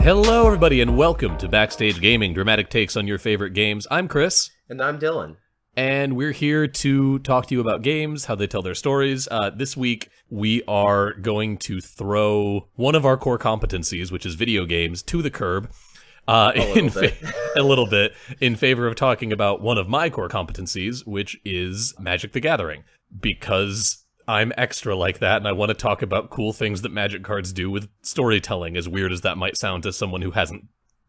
Hello, everybody, and welcome to Backstage Gaming, dramatic takes on your favorite games. I'm Chris. And I'm Dylan. And we're here to talk to you about games, how they tell their stories. This week, we are going to throw one of our core competencies, which is video games, to the curb. A little bit, in favor of talking about one of my core competencies, which is Magic the Gathering. Because I'm extra like that, and I want to talk about cool things that Magic cards do with storytelling, as weird as that might sound to someone who hasn't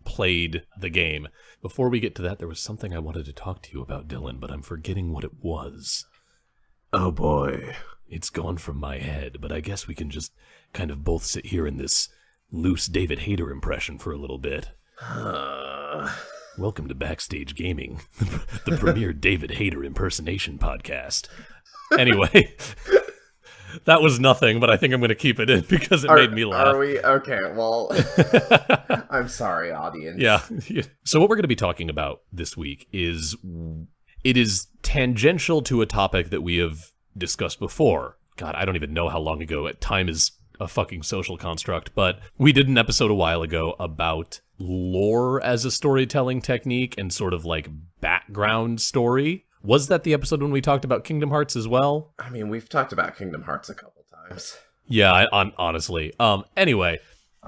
played the game. Before we get to that, there was something I wanted to talk to you about, Dylan, but I'm forgetting what it was. Oh boy, it's gone from my head, but I guess we can just kind of both sit here in this loose David Hayter impression for a little bit. Welcome to Backstage Gaming, the premier David Hayter impersonation podcast. Anyway, that was nothing, but I think I'm going to keep it in because it made me laugh. Are we? Okay, well, I'm sorry, audience. Yeah. So what we're going to be talking about this week is, it is tangential to a topic that we have discussed before. God, I don't even know how long ago. Time is a fucking social construct, but we did an episode a while ago about lore as a storytelling technique and sort of like background story. Was that the episode when we talked about Kingdom Hearts as well? I mean, we've talked about Kingdom Hearts a couple times. Yeah, honestly. Anyway,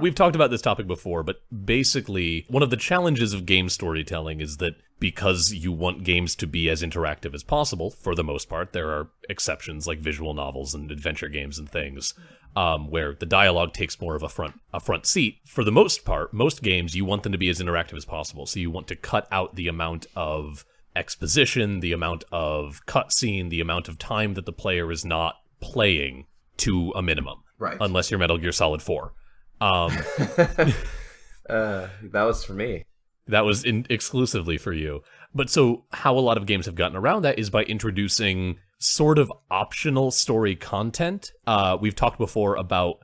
we've talked about this topic before, but basically, one of the challenges of game storytelling is that because you want games to be as interactive as possible, for the most part, there are exceptions like visual novels and adventure games and things, where the dialogue takes more of a front seat. For the most part, most games, you want them to be as interactive as possible, so you want to cut out the amount of exposition, the amount of cutscene, the amount of time that the player is not playing to a minimum. Right. Unless you're Metal Gear Solid 4. That was for me. That was exclusively for you. But so how a lot of games have gotten around that is by introducing sort of optional story content. We've talked before about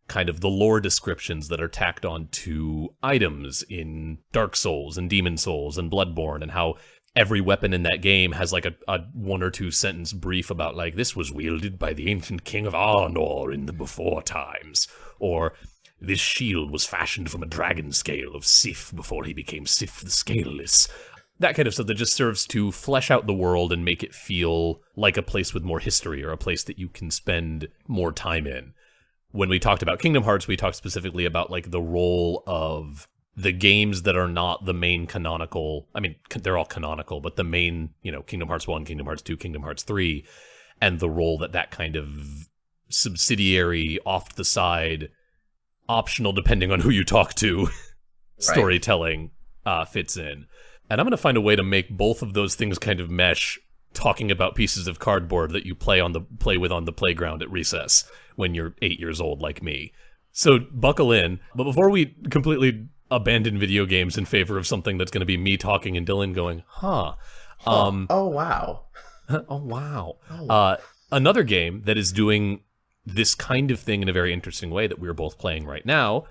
kind of the lore descriptions that are tacked on to items in Dark Souls and Demon Souls and Bloodborne, and how every weapon in that game has like a 1 or 2 sentence brief about like, this was wielded by the ancient king of Arnor in the before times, or this shield was fashioned from a dragon scale of Sif before he became Sif the Scaleless. That kind of stuff that just serves to flesh out the world and make it feel like a place with more history, or a place that you can spend more time in. When we talked about Kingdom Hearts, we talked specifically about like the role of the games that are not the main canonical, I mean, they're all canonical, but the main, Kingdom Hearts 1, Kingdom Hearts 2, Kingdom Hearts 3, and the role that kind of subsidiary, off the side, optional depending on who you talk to, storytelling fits in. And I'm going to find a way to make both of those things kind of mesh, talking about pieces of cardboard that you play with on the playground at recess when you're 8 years old like me. So buckle in. But before we completely abandon video games in favor of something that's going to be me talking and Dylan going, oh wow. oh wow. Another game that is doing this kind of thing in a very interesting way that we're both playing right now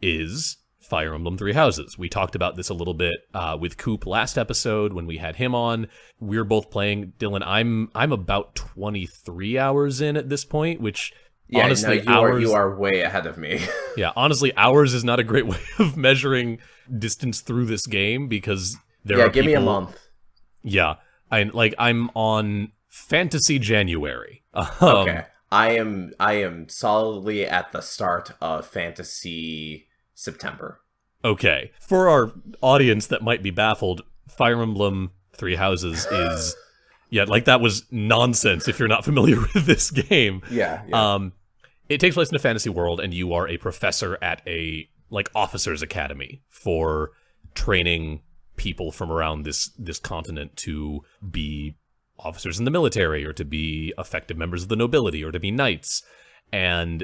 is Fire Emblem Three Houses. We talked about this a little bit with Coop last episode when we had him on. We're both playing. Dylan, I'm about 23 hours in at this point, which honestly, you are way ahead of me. Yeah, honestly, hours is not a great way of measuring distance through this game, because give me a month. Yeah, I'm on Fantasy January. Okay, I am solidly at the start of Fantasy September. Okay, for our audience that might be baffled, Fire Emblem Three Houses is that was nonsense if you're not familiar with this game. Yeah. It takes place in a fantasy world, and you are a professor at a officers' academy for training people from around this continent to be officers in the military, or to be effective members of the nobility, or to be knights. And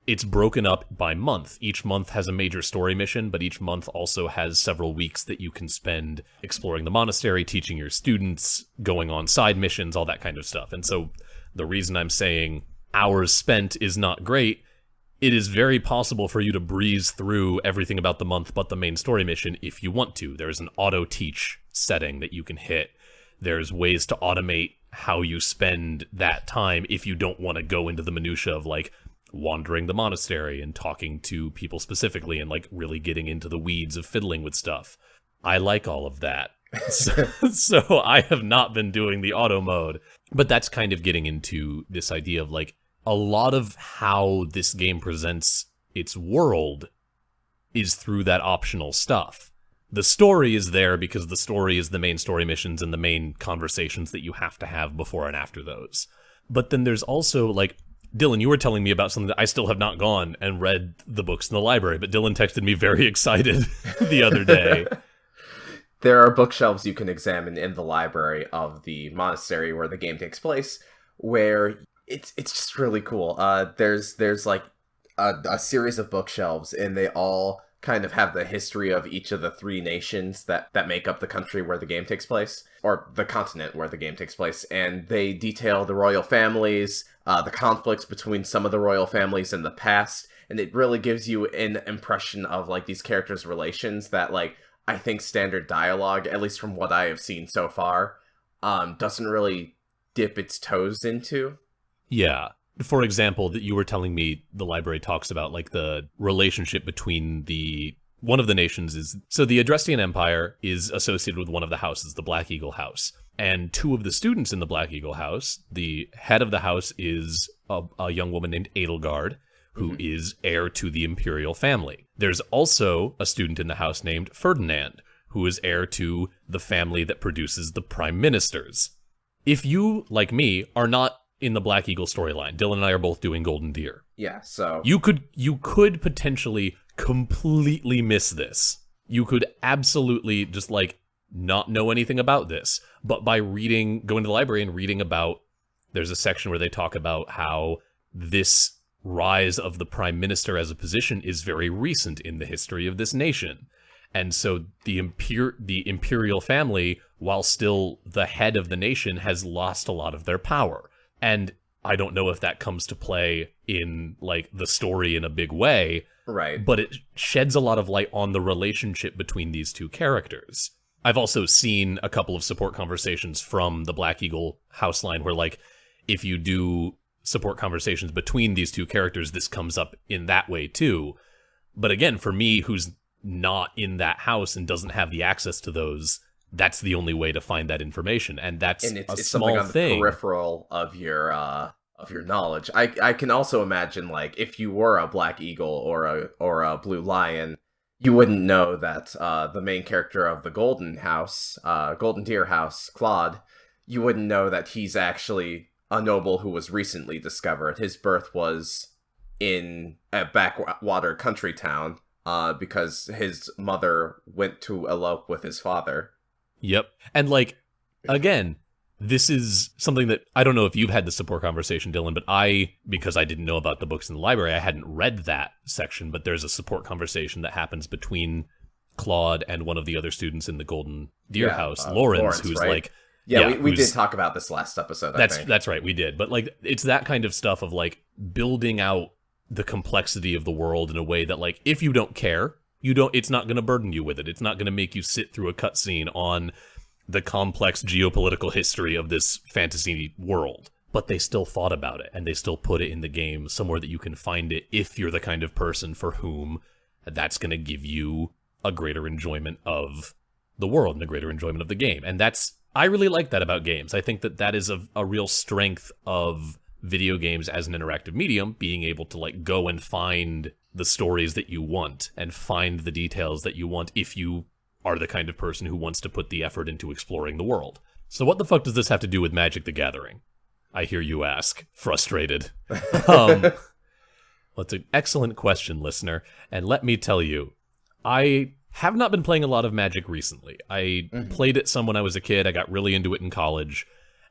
it's broken up by month. Each month has a major story mission, but each month also has several weeks that you can spend exploring the monastery, teaching your students, going on side missions, all that kind of stuff. And so the reason I'm saying hours spent is not great, it is very possible for you to breeze through everything about the month but the main story mission if you want to. There's an auto-teach setting that you can hit. There's ways to automate how you spend that time if you don't want to go into the minutia of wandering the monastery and talking to people specifically and like really getting into the weeds of fiddling with stuff. I like all of that. So I have not been doing the auto mode, but that's kind of getting into this idea of like a lot of how this game presents its world is through that optional stuff. The story is there because the story is the main story missions and the main conversations that you have to have before and after those. But then there's also, like, Dylan, you were telling me about something that I still have not gone and read the books in the library, but Dylan texted me very excited the other day. There are bookshelves you can examine in the library of the monastery where the game takes place, where it's just really cool. There's like a series of bookshelves, and they all kind of have the history of each of the three nations that make up the country where the game takes place, or the continent where the game takes place, and they detail the royal families, the conflicts between some of the royal families in the past, and it really gives you an impression of like these characters' relations that like I think standard dialogue, at least from what I have seen so far, doesn't really dip its toes into. Yeah. For example, that you were telling me the library talks about like the relationship between one of the nations is, so the Adrestian Empire is associated with one of the houses, the Black Eagle House. And two of the students in the Black Eagle House, the head of the house is a young woman named Edelgard, who is heir to the imperial family. There's also a student in the house named Ferdinand, who is heir to the family that produces the prime ministers. If you, like me, are not in the Black Eagle storyline, Dylan and I are both doing Golden Deer. Yeah, so you could potentially completely miss this. You could absolutely just like not know anything about this. But by going to the library and reading about, there's a section where they talk about how this rise of the prime minister as a position is very recent in the history of this nation. And so the imperial family, while still the head of the nation, has lost a lot of their power. And I don't know if that comes to play in like the story in a big way, right? But it sheds a lot of light on the relationship between these two characters. I've also seen a couple of support conversations from the Black Eagle house line where like if you do support conversations between these two characters, this comes up in that way too. But again, for me, who's not in that house and doesn't have the access to those, that's the only way to find that information, and that's it's small something on thing. The peripheral of your knowledge. I can also imagine like if you were a Black Eagle or a Blue Lion, you wouldn't know that the main character of the Golden Deer House, Claude, you wouldn't know that he's actually a noble who was recently discovered. His birth was in a backwater country town because his mother went to elope with his father. Yep. And like, again, this is something that I don't know if you've had the support conversation, Dylan, but because I didn't know about the books in the library, I hadn't read that section, but there's a support conversation that happens between Claude and one of the other students in the Golden Deer House, Lawrence, who's right? like... Yeah, we did talk about this last episode, I think. That's right, we did. But like, it's that kind of stuff of like building out the complexity of the world in a way that like, if you don't care, it's not going to burden you with it. It's not going to make you sit through a cutscene on the complex geopolitical history of this fantasy world. But they still thought about it, and they still put it in the game somewhere that you can find it if you're the kind of person for whom that's going to give you a greater enjoyment of the world and a greater enjoyment of the game. And I really like that about games. I think that is a real strength of video games as an interactive medium, being able to like go and find the stories that you want and find the details that you want if you are the kind of person who wants to put the effort into exploring the world. So what the fuck does this have to do with Magic the Gathering? I hear you ask, frustrated. Well, it's an excellent question, listener, and let me tell you, I have not been playing a lot of Magic recently. I played it some when I was a kid. I got really into it in college,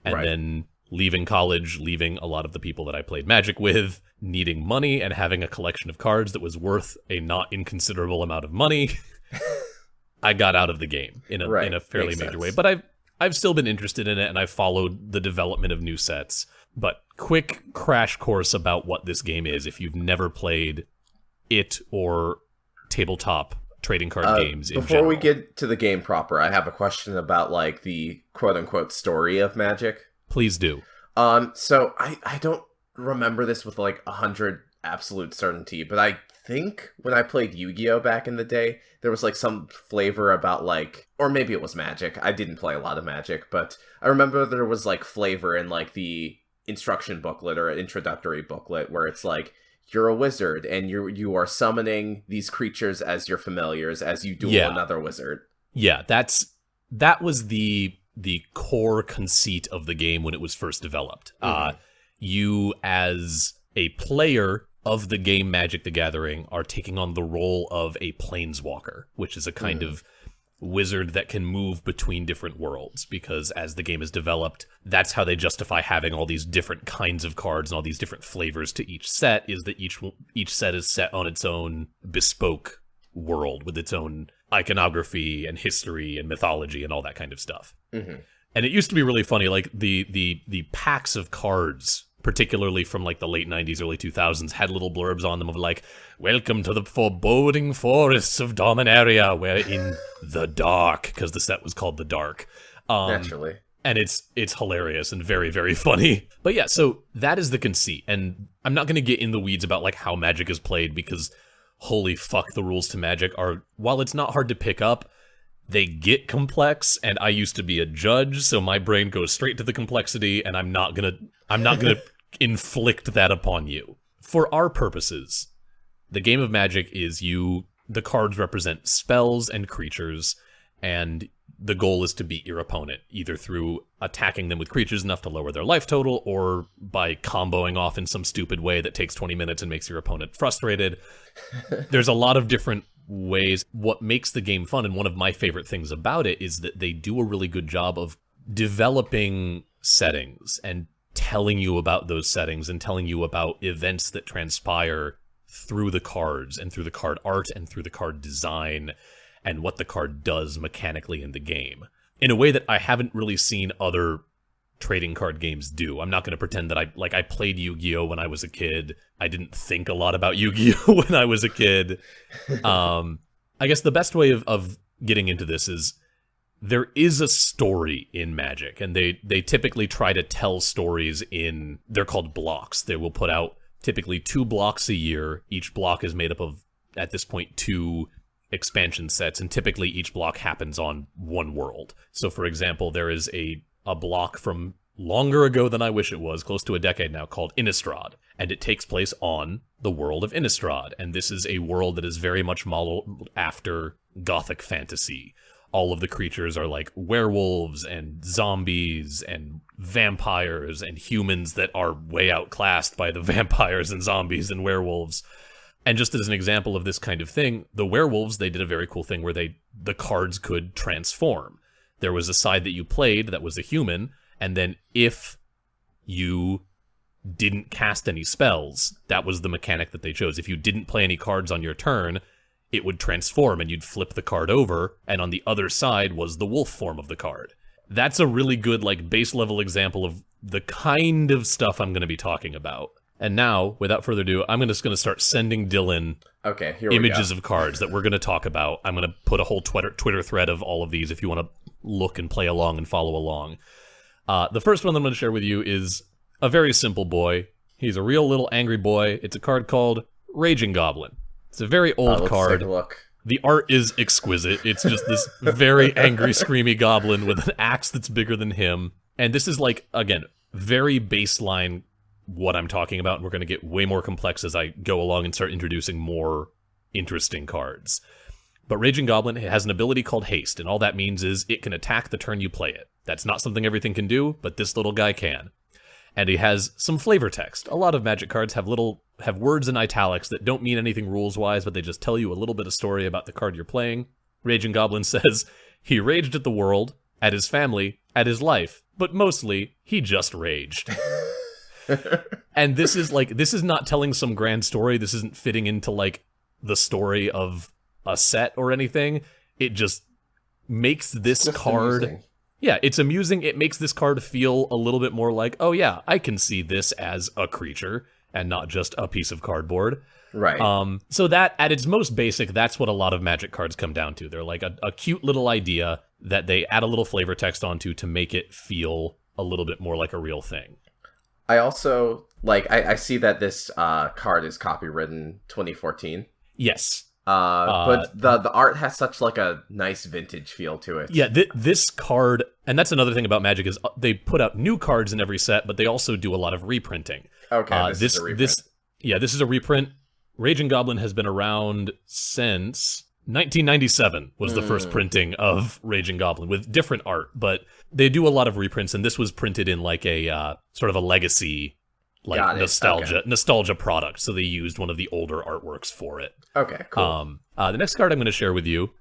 and then leaving college, leaving a lot of the people that I played Magic with, needing money and having a collection of cards that was worth a not inconsiderable amount of money, I got out of the game in a fairly major way. But I've still been interested in it, and I've followed the development of new sets. But quick crash course about what this game is if you've never played it or tabletop trading card games in before general. we get to the game proper, I have a question about like the quote-unquote story of Magic. Please do. So I don't remember this with like 100 absolute certainty, but I think when I played Yu-Gi-Oh back in the day, there was like some flavor about like, or maybe it was Magic. I didn't play a lot of Magic, but I remember there was like flavor in like the instruction booklet or introductory booklet where it's like, you're a wizard and you are summoning these creatures as your familiars as you duel another wizard. Yeah, that was the core conceit of the game when it was first developed. You as a player of the game Magic the Gathering are taking on the role of a planeswalker, which is a kind of wizard that can move between different worlds, because as the game is developed, that's how they justify having all these different kinds of cards and all these different flavors to each set, is that each set is set on its own bespoke world with its own iconography and history and mythology and all that kind of stuff. And it used to be really funny, like the packs of cards, particularly from like the late 90s, early 2000s, had little blurbs on them of like, welcome to the foreboding forests of Dominaria, where in the dark, because the set was called The Dark. Naturally. And it's hilarious and very, very funny. But yeah, so that is the conceit. And I'm not going to get in the weeds about like how Magic is played, because holy fuck, the rules to Magic are, while it's not hard to pick up, they get complex, and I used to be a judge, so my brain goes straight to the complexity, and I'm not gonna inflict that upon you. For our purposes, the game of Magic is the cards represent spells and creatures, and the goal is to beat your opponent, either through attacking them with creatures enough to lower their life total, or by comboing off in some stupid way that takes 20 minutes and makes your opponent frustrated. There's a lot of different ways. What makes the game fun, and one of my favorite things about it, is that they do a really good job of developing settings and telling you about those settings and telling you about events that transpire through the cards and through the card art and through the card design and what the card does mechanically in the game, in a way that I haven't really seen other trading card games do. I'm not going to pretend that I played Yu-Gi-Oh when I was a kid. I didn't think a lot about Yu-Gi-Oh when I was a kid. I guess the best way of getting into this is there is a story in Magic, and they typically try to tell stories they're called blocks. They will put out typically 2 blocks a year. Each block is made up of, at this point, 2 expansion sets, and typically each block happens on one world. So for example, there is a block from longer ago than I wish it was, close to a decade now, called Innistrad, and it takes place on the world of Innistrad, and this is a world that is very much modeled after Gothic fantasy. All of the creatures are like werewolves and zombies and vampires and humans that are way outclassed by the vampires and zombies and werewolves. And just as an example of this kind of thing, the werewolves, they did a very cool thing where the cards could transform. There was a side that you played that was a human, and then if you didn't cast any spells, that was the mechanic that they chose. If you didn't play any cards on your turn, it would transform and you'd flip the card over, and on the other side was the wolf form of the card. That's a really good, like, base level example of the kind of stuff I'm going to be talking about. And now, without further ado, I'm just going to start sending Dylan images of cards that we're going to talk about. I'm going to put a whole Twitter thread of all of these if you want to look and play along and follow along. The first one that I'm going to share with you is a very simple boy. He's a real little angry boy. It's a card called Raging Goblin. It's a very old card. Take a look. The art is exquisite. It's just this very angry, screamy goblin with an axe that's bigger than him. And this is like, again, very baseline what I'm talking about, and we're going to get way more complex as I go along and start introducing more interesting cards. But Raging Goblin has an ability called Haste, and all that means is it can attack the turn you play it. That's not something everything can do, but this little guy can. And he has some flavor text. A lot of Magic cards have words in italics that don't mean anything rules-wise, but they just tell you a little bit of story about the card you're playing. Raging Goblin says, he raged at the world, at his family, at his life, but mostly, he just raged. And this is not telling some grand story. This isn't fitting into, like, the story of a set or anything. It just makes this card... Amusing. Yeah, it's amusing. It makes this card feel a little bit more like, oh yeah, I can see this as a creature and not just a piece of cardboard. Right. So that, at its most basic, that's what a lot of Magic cards come down to. They're like a cute little idea that they add a little flavor text onto to make it feel a little bit more like a real thing. I also like. I see that this card is copywritten 2014. Yes. But the art has such like a nice vintage feel to it. Yeah, this card, and that's another thing about Magic is they put out new cards in every set, but they also do a lot of reprinting. Okay, this is a reprint. This is a reprint. Raging Goblin has been around since 1997 was the first printing of Raging Goblin with different art, but they do a lot of reprints, and this was printed in like a sort of a legacy, like nostalgia product. So they used one of the older artworks for it. Okay, cool. The next card I'm going to share with you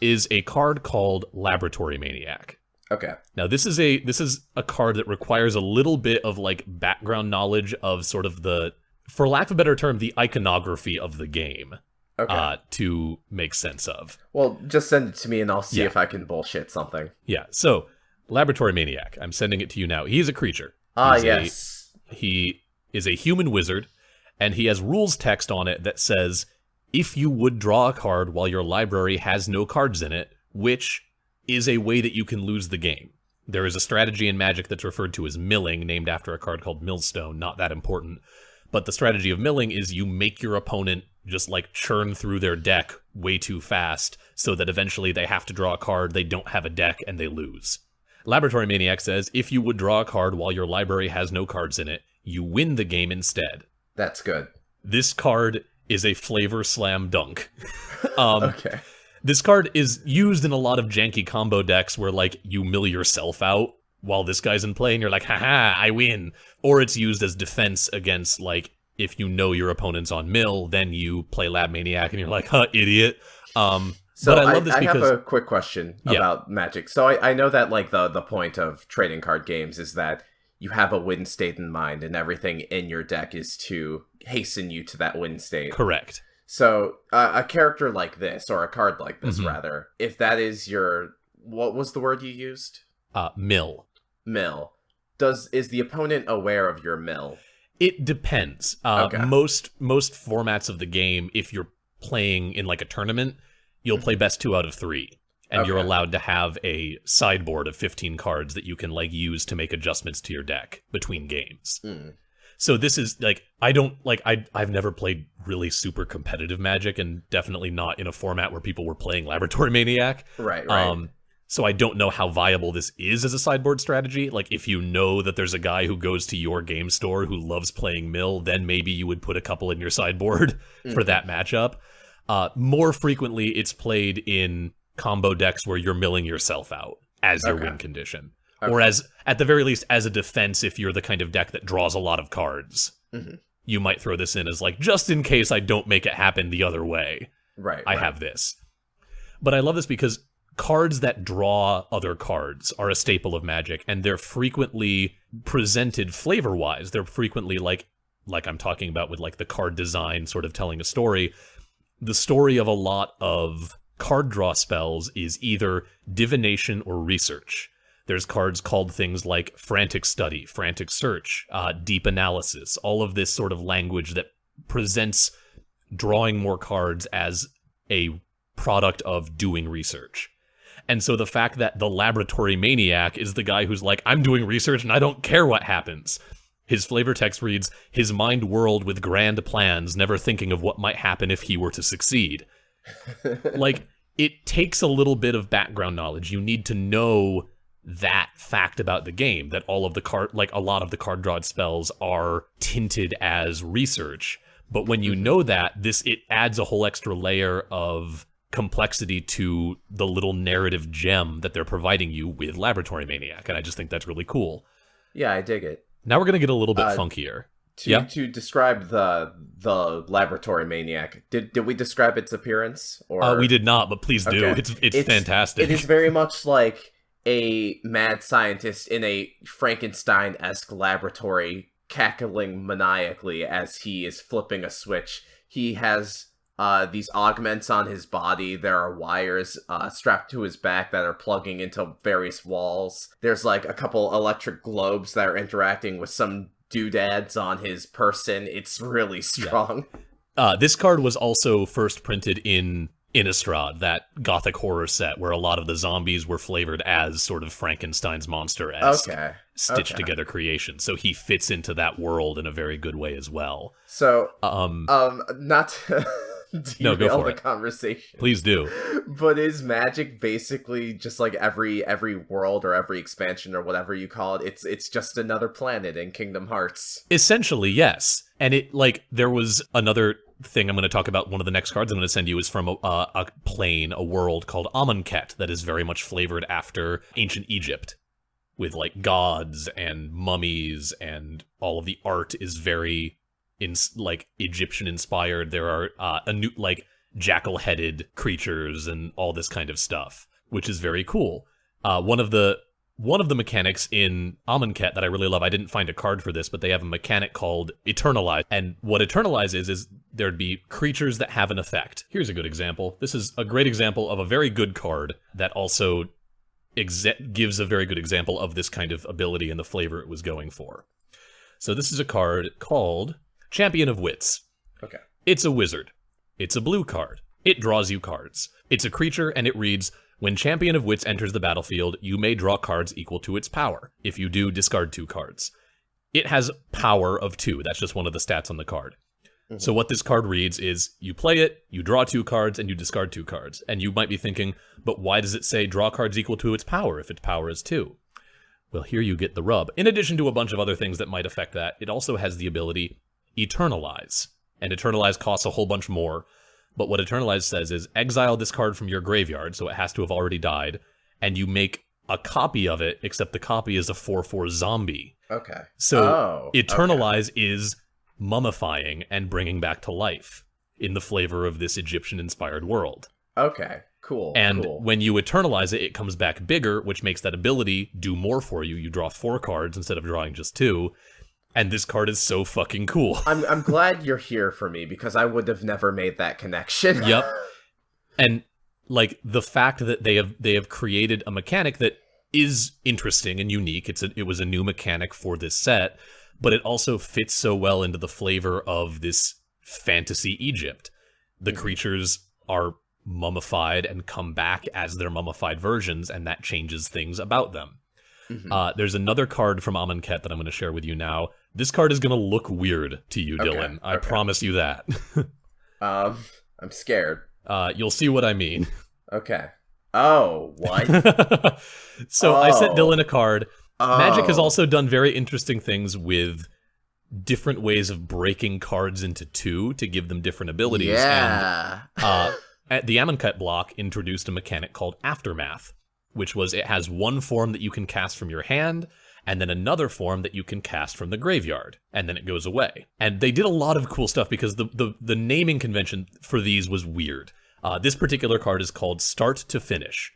is a card called Laboratory Maniac. Okay. Now this is a card that requires a little bit of like background knowledge of sort of the, for lack of a better term, the iconography of the game. Okay. To make sense of. Well, just send it to me and I'll see if I can bullshit something. Yeah, so, Laboratory Maniac. I'm sending it to you now. He's a creature. Yes. He is a human wizard, and he has rules text on it that says, if you would draw a card while your library has no cards in it, which is a way that you can lose the game. There is a strategy in Magic that's referred to as milling, named after a card called Millstone, not that important. But the strategy of milling is you make your opponent just like churn through their deck way too fast so that eventually they have to draw a card, they don't have a deck, and they lose. Laboratory Maniac says, if you would draw a card while your library has no cards in it, you win the game instead. That's good. This card is a flavor slam dunk. Okay. This card is used in a lot of janky combo decks where like you mill yourself out while this guy's in play and you're like, haha, I win. Or it's used as defense against like, if you know your opponent's on mill, then you play Lab Maniac and you're like, huh, idiot. So but I love this because... I have a quick question about Magic. So I know that like the point of trading card games is that you have a win state in mind and everything in your deck is to hasten you to that win state. Correct. So a character like this, or a card like this rather, if that is your... What was the word you used? Mill. Mill. Is the opponent aware of your mill? It depends. Okay. Most formats of the game, if you're playing in like a tournament, you'll play best 2 out of 3. And you're allowed to have a sideboard of 15 cards that you can like use to make adjustments to your deck between games. So this is like, I've never played really super competitive Magic, and definitely not in a format where people were playing Laboratory Maniac. Right. So I don't know how viable this is as a sideboard strategy. Like, if you know that there's a guy who goes to your game store who loves playing Mill, then maybe you would put a couple in your sideboard for that matchup. More frequently, it's played in combo decks where you're milling yourself out as your win condition. Or as, at the very least, as a defense if you're the kind of deck that draws a lot of cards. You might throw this in as like, just in case I don't make it happen the other way. I have this. But I love this because cards that draw other cards are a staple of Magic, and they're frequently presented flavor-wise. They're frequently like I'm talking about with like the card design sort of telling a story. The story of a lot of card draw spells is either divination or research. There's cards called things like Frantic Study, Frantic Search, Deep Analysis, all of this sort of language that presents drawing more cards as a product of doing research. And so the fact that the Laboratory Maniac is the guy who's like, I'm doing research and I don't care what happens. His flavor text reads, his mind whirled with grand plans, never thinking of what might happen if he were to succeed. Like, it takes a little bit of background knowledge. You need to know that fact about the game, that all of the card, like a lot of the card drawn spells are tinted as research. But when you know that, it adds a whole extra layer of complexity to the little narrative gem that they're providing you with Laboratory Maniac, and I just think that's really cool. Yeah, I dig it. Now we're gonna get a little bit funkier. To describe the Laboratory Maniac, did we describe its appearance? Or we did not, but please do. It's fantastic. It is very much like a mad scientist in a Frankenstein-esque laboratory, cackling maniacally as he is flipping a switch. He has these augments on his body. There are wires strapped to his back that are plugging into various walls. There's like a couple electric globes that are interacting with some doodads on his person. It's really strong. This card was also first printed in Innistrad, that gothic horror set where a lot of the zombies were flavored as sort of Frankenstein's monster-esque stitched together creation. So he fits into that world in a very good way as well. So, not to derail the conversation. Please do. But is Magic basically just like every world or every expansion or whatever you call it? It's just another planet in Kingdom Hearts. Essentially, yes. And it, like, there was another thing I'm going to talk about. One of the next cards I'm going to send you is from a plane, a world called Amonkhet that is very much flavored after ancient Egypt, with like gods and mummies, and all of the art is very like Egyptian inspired. There are like jackal-headed creatures and all this kind of stuff, which is very cool. One of the mechanics in Amonkhet that I really love, I didn't find a card for this, but they have a mechanic called Eternalize. And what Eternalize is there'd be creatures that have an effect. Here's a good example. This is a great example of a very good card that also gives a very good example of this kind of ability and the flavor it was going for. So this is a card called Champion of Wits. Okay. It's a wizard. It's a blue card. It draws you cards. It's a creature, and it reads, when Champion of Wits enters the battlefield, you may draw cards equal to its power. If you do, discard 2 cards. It has power of 2. That's just one of the stats on the card. Mm-hmm. So what this card reads is, you play it, you draw 2 cards, and you discard 2 cards. And you might be thinking, but why does it say draw cards equal to its power if its power is 2? Well, here you get the rub. In addition to a bunch of other things that might affect that, it also has the ability Eternalize. And Eternalize costs a whole bunch more. But what Eternalize says is, exile this card from your graveyard, so it has to have already died, and you make a copy of it, except the copy is a 4/4 zombie. Okay. So Eternalize is mummifying and bringing back to life in the flavor of this Egyptian-inspired world. Okay, cool. And when you Eternalize it, it comes back bigger, which makes that ability do more for you. You draw 4 cards instead of drawing just 2. And this card is so fucking cool. I'm glad you're here for me, because I would have never made that connection. Yep. And like the fact that they have created a mechanic that is interesting and unique. It was a new mechanic for this set, but it also fits so well into the flavor of this fantasy Egypt. The creatures are mummified and come back as their mummified versions, and that changes things about them. Mm-hmm. There's another card from Amonkhet that I'm going to share with you now. This card is going to look weird to you, Dylan. I promise you that. I'm scared. You'll see what I mean. Okay. Oh, what? I sent Dylan a card. Magic has also done very interesting things with different ways of breaking cards into 2 to give them different abilities. Yeah. And the Amonkhet block introduced a mechanic called Aftermath, which was it has one form that you can cast from your hand, and then another form that you can cast from the graveyard, and then it goes away. And they did a lot of cool stuff because the naming convention for these was weird. This particular card is called Start to Finish,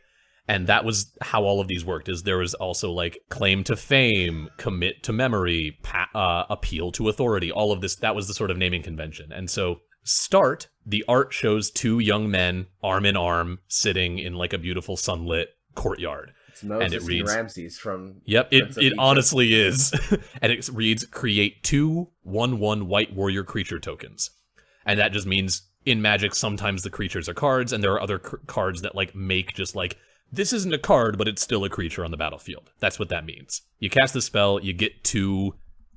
and that was how all of these worked. Is there was also like Claim to Fame, Commit to Memory, Appeal to Authority, all of this. That was the sort of naming convention. And so Start, the art shows 2 young men, arm in arm, sitting in like a beautiful sunlit courtyard. It's Moses and it reads, and Ramses from Yep, it honestly is. And it reads, create 2 1/1 white warrior creature tokens. And that just means in Magic sometimes the creatures are cards, and there are other cards that like make just like, this isn't a card, but it's still a creature on the battlefield. That's what that means. You cast the spell, you get 2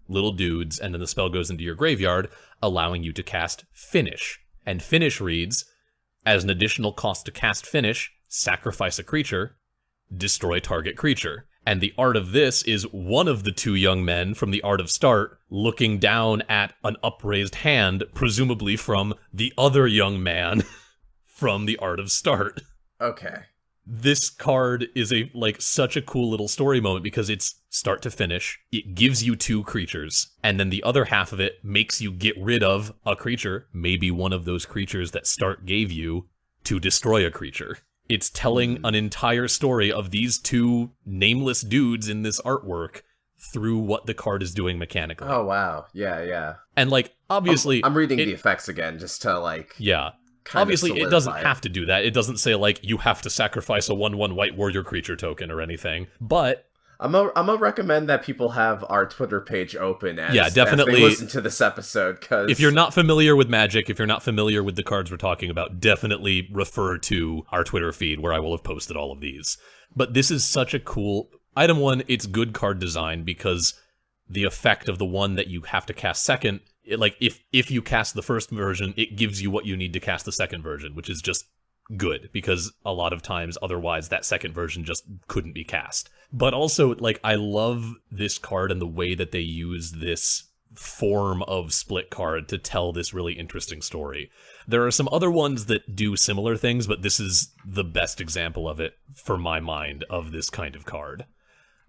little dudes, and then the spell goes into your graveyard, allowing you to cast Finish. And Finish reads, as an additional cost to cast Finish, sacrifice a creature, destroy target creature. And the art of this is one of the 2 young men from the art of Start looking down at an upraised hand, presumably from the other young man from the art of Start. Okay. This card is such a cool little story moment because it's start to finish. It gives you 2 creatures, and then the other half of it makes you get rid of a creature, maybe one of those creatures that Start gave you, to destroy a creature. It's telling an entire story of these 2 nameless dudes in this artwork through what the card is doing mechanically. Oh, wow. Yeah. And, obviously... I'm reading the effects again, just to, Yeah. Obviously, it doesn't have to do that. It doesn't say, you have to sacrifice a 1/1 white warrior creature token or anything. But I'm gonna recommend that people have our Twitter page open Yeah, definitely. as they listen to this episode, because if you're not familiar with Magic, if you're not familiar with the cards we're talking about, definitely refer to our Twitter feed where I will have posted all of these. But this is such a cool... Item 1, it's good card design because the effect of the one that you have to cast second, if you cast the first version, it gives you what you need to cast the second version, which is just good, because a lot of times otherwise that second version just couldn't be cast. But also, I love this card and the way that they use this form of split card to tell this really interesting story. There are some other ones that do similar things, but this is the best example of it, for my mind, of this kind of card.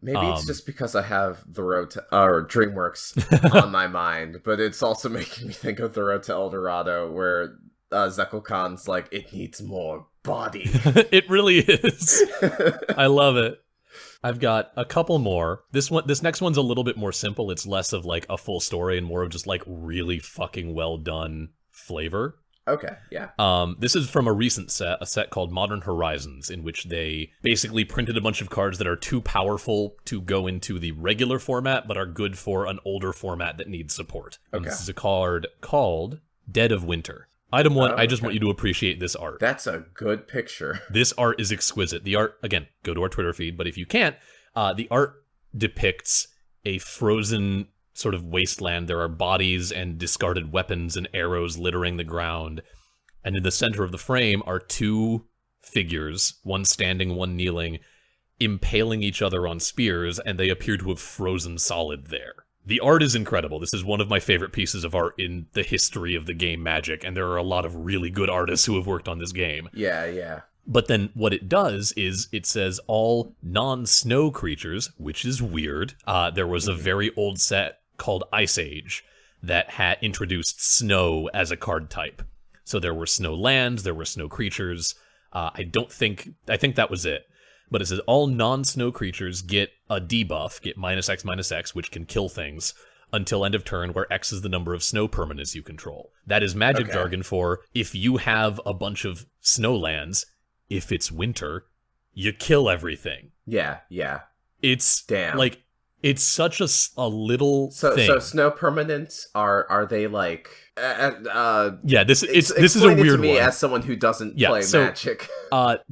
Maybe it's just because I have the road to or DreamWorks on my mind, but it's also making me think of the Road to El Dorado, where Zekel Khan's like, it needs more body. It really is. I love it. I've got a couple more. This next one's a little bit more simple. It's less of a full story and more of just really fucking well done flavor. Okay, yeah. This is from a recent set, a set called Modern Horizons, in which they basically printed a bunch of cards that are too powerful to go into the regular format, but are good for an older format that needs support. Okay. And this is a card called Dead of Winter. Item 1, I just want you to appreciate this art. That's a good picture. This art is exquisite. The art, again, go to our Twitter feed, but if you can't, the art depicts a frozen sort of wasteland. There are bodies and discarded weapons and arrows littering the ground. And in the center of the frame are two figures, one standing, one kneeling, impaling each other on spears, and they appear to have frozen solid there. The art is incredible. This is one of my favorite pieces of art in the history of the game Magic, and there are a lot of really good artists who have worked on this game. Yeah. But then what it does is it says all non-snow creatures, which is weird. There was a very old set called Ice Age that had introduced snow as a card type. So there were snow lands, there were snow creatures. I think that was it. But it says all non-snow creatures get a debuff, get -X/-X, which can kill things, until end of turn, where X is the number of snow permanents you control. That is Magic jargon for, if you have a bunch of snow lands, if it's winter, you kill everything. Yeah. It's it's such a little thing. So snow permanents are they yeah, this is a weird one. Explain it to me as someone who doesn't play Magic.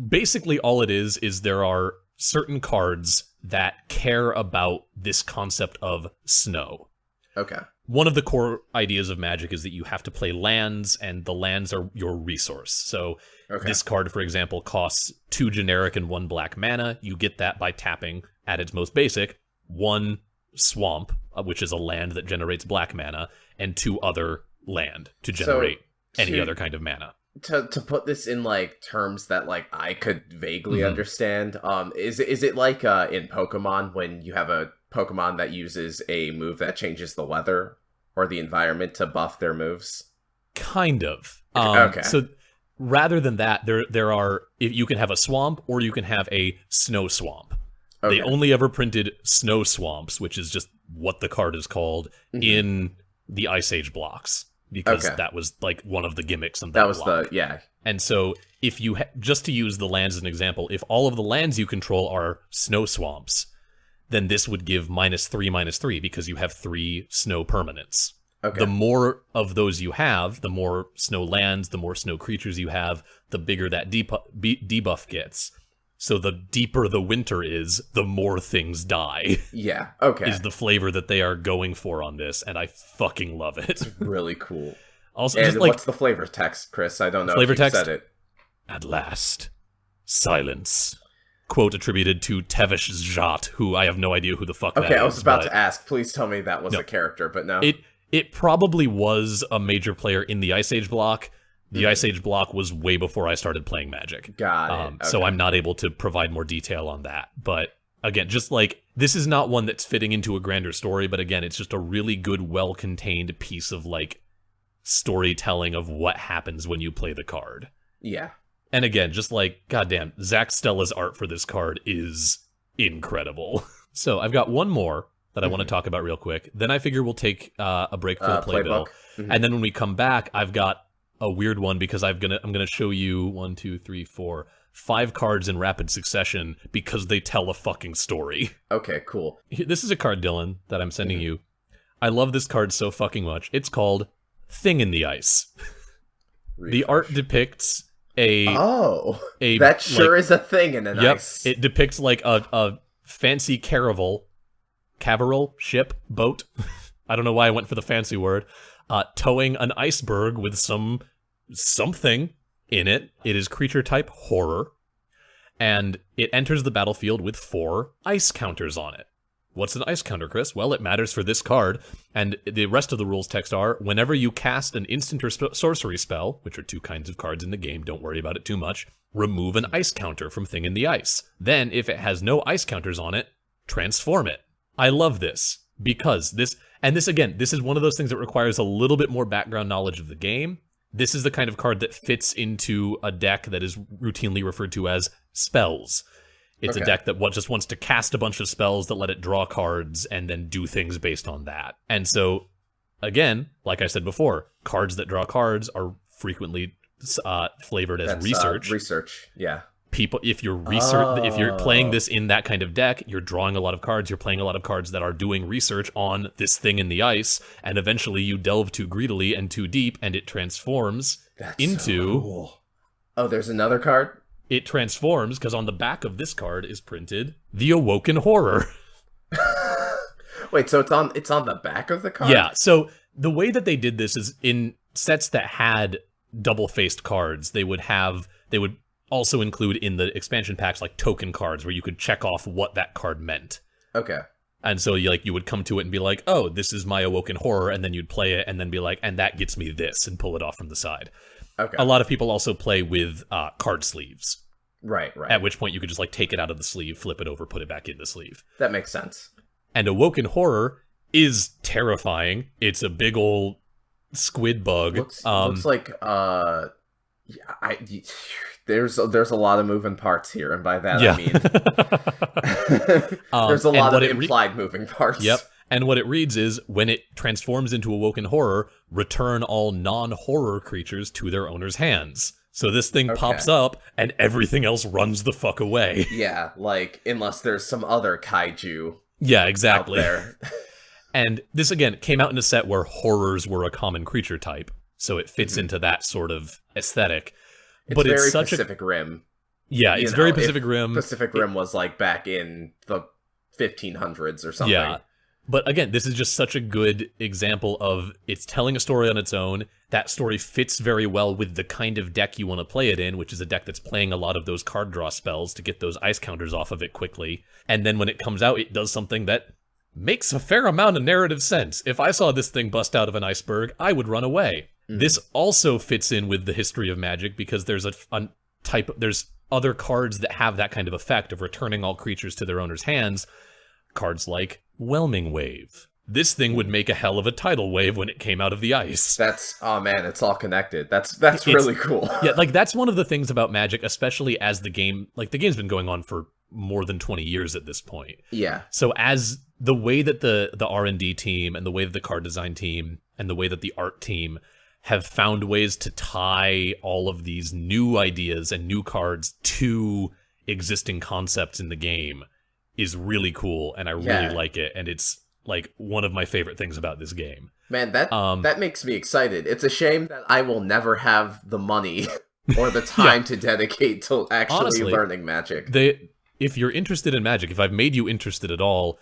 Basically all it is there are certain cards that care about this concept of snow. Okay. One of the core ideas of Magic is that you have to play lands, and the lands are your resource. So this card, for example, costs 2 generic and 1 black mana. You get that by tapping, at its most basic, 1 swamp, which is a land that generates black mana, and 2 other land to generate any other kind of mana. To put this in terms that I could vaguely understand, is it like in Pokemon when you have a Pokemon that uses a move that changes the weather or the environment to buff their moves? Kind of. Okay. So rather than that, there are, if you can have a swamp or you can have a snow swamp. Okay. They only ever printed snow swamps, which is just what the card is called, in the Ice Age blocks, because that was one of the gimmicks on that block. And so if you just to use the lands as an example, if all of the lands you control are snow swamps, then this would give -3/-3 because you have 3 snow permanents. Okay. The more of those you have, the more snow lands, the more snow creatures you have, the bigger that debuff gets. So the deeper the winter is, the more things die. Yeah, okay. Is the flavor that they are going for on this, and I fucking love it. It's really cool. Also, and just what's the flavor text, Chris? I don't know if you said it. At last, silence. Quote attributed to Tevish Zhat, who I have no idea who the fuck that is. Okay, I was about to ask. Please tell me that was a character, but no. It probably was a major player in the Ice Age block. The Ice Age block was way before I started playing Magic. Got it. Okay. So I'm not able to provide more detail on that. But again, just this is not one that's fitting into a grander story, but again, it's just a really good, well-contained piece of storytelling of what happens when you play the card. Yeah. And again, just goddamn, Zach Stella's art for this card is incredible. So I've got one more that I want to talk about real quick. Then I figure we'll take a break for the playbill. And then when we come back, I've got a weird one because I'm gonna show you 1, 2, 3, 4, 5 cards in rapid succession because they tell a fucking story. Okay, cool. This is a card, Dylan, that I'm sending you. I love this card so fucking much. It's called Thing in the Ice. The art depicts that sure is a thing in an ice. It depicts like a fancy caravel ship, boat. I don't know why I went for the fancy word. Towing an iceberg with something in it. It is creature type horror. And it enters the battlefield with 4 ice counters on it. What's an ice counter, Chris? Well, it matters for this card, and the rest of the rules text are, whenever you cast an instant or sorcery spell, which are 2 kinds of cards in the game, don't worry about it too much, remove an ice counter from Thing in the Ice. Then, if it has no ice counters on it, transform it. I love this, because this is one of those things that requires a little bit more background knowledge of the game. This is the kind of card that fits into a deck that is routinely referred to as spells. It's a deck that just wants to cast a bunch of spells that let it draw cards and then do things based on that. And so, again, like I said before, cards that draw cards are frequently flavored as research. Research, yeah. People, if you're playing this in that kind of deck, you're drawing a lot of cards, you're playing a lot of cards that are doing research on this thing in the ice, and eventually you delve too greedily and too deep, and it transforms into... So cool. Oh, there's another card? It transforms, because on the back of this card is printed, The Awoken Horror. Wait, so it's on the back of the card? Yeah, so the way that they did this is in sets that had double-faced cards, they would also include in the expansion packs like token cards where you could check off what that card meant. Okay. And so you would come to it and be like, oh, this is my Awoken Horror, and then you'd play it and then be like, and that gets me this, and pull it off from the side. Okay. A lot of people also play with card sleeves. Right. At which point you could just like take it out of the sleeve, flip it over, put it back in the sleeve. That makes sense. And Awoken Horror is terrifying. It's a big old squid bug. Looks like there's a lot of moving parts here, and by that I mean there's a lot of implied moving parts. Yep. And what it reads is, when it transforms into Awoken Horror, return all non-horror creatures to their owner's hands. So this thing pops up, and everything else runs the fuck away. Yeah, like, unless there's some other kaiju. Yeah, exactly. Out there. And this, again, came out in a set where horrors were a common creature type, so it fits into that sort of aesthetic. It's very Pacific Rim. Yeah, it's very Pacific Rim. Pacific Rim was, like, back in the 1500s or something. Yeah. But again, this is just such a good example of it's telling a story on its own. That story fits very well with the kind of deck you want to play it in, which is a deck that's playing a lot of those card draw spells to get those ice counters off of it quickly. And then when it comes out, it does something that makes a fair amount of narrative sense. If I saw this thing bust out of an iceberg, I would run away. This also fits in with the history of Magic because there's there's other cards that have that kind of effect of returning all creatures to their owner's hands. Cards like Whelming Wave. This thing would make a hell of a tidal wave when it came out of the ice. Oh man, it's all connected. That's really cool. Yeah, like that's one of the things about Magic, especially as the game's been going on for more than 20 years at this point. Yeah. So as the way that the R&D team and the way that the card design team and the way that the art team have found ways to tie all of these new ideas and new cards to existing concepts in the game is really cool, and I really like it, and it's like one of my favorite things about this game. Man, that makes me excited. It's a shame that I will never have the money or the time to dedicate to actually honestly, learning Magic. If you're interested in Magic, if I've made you interested at all,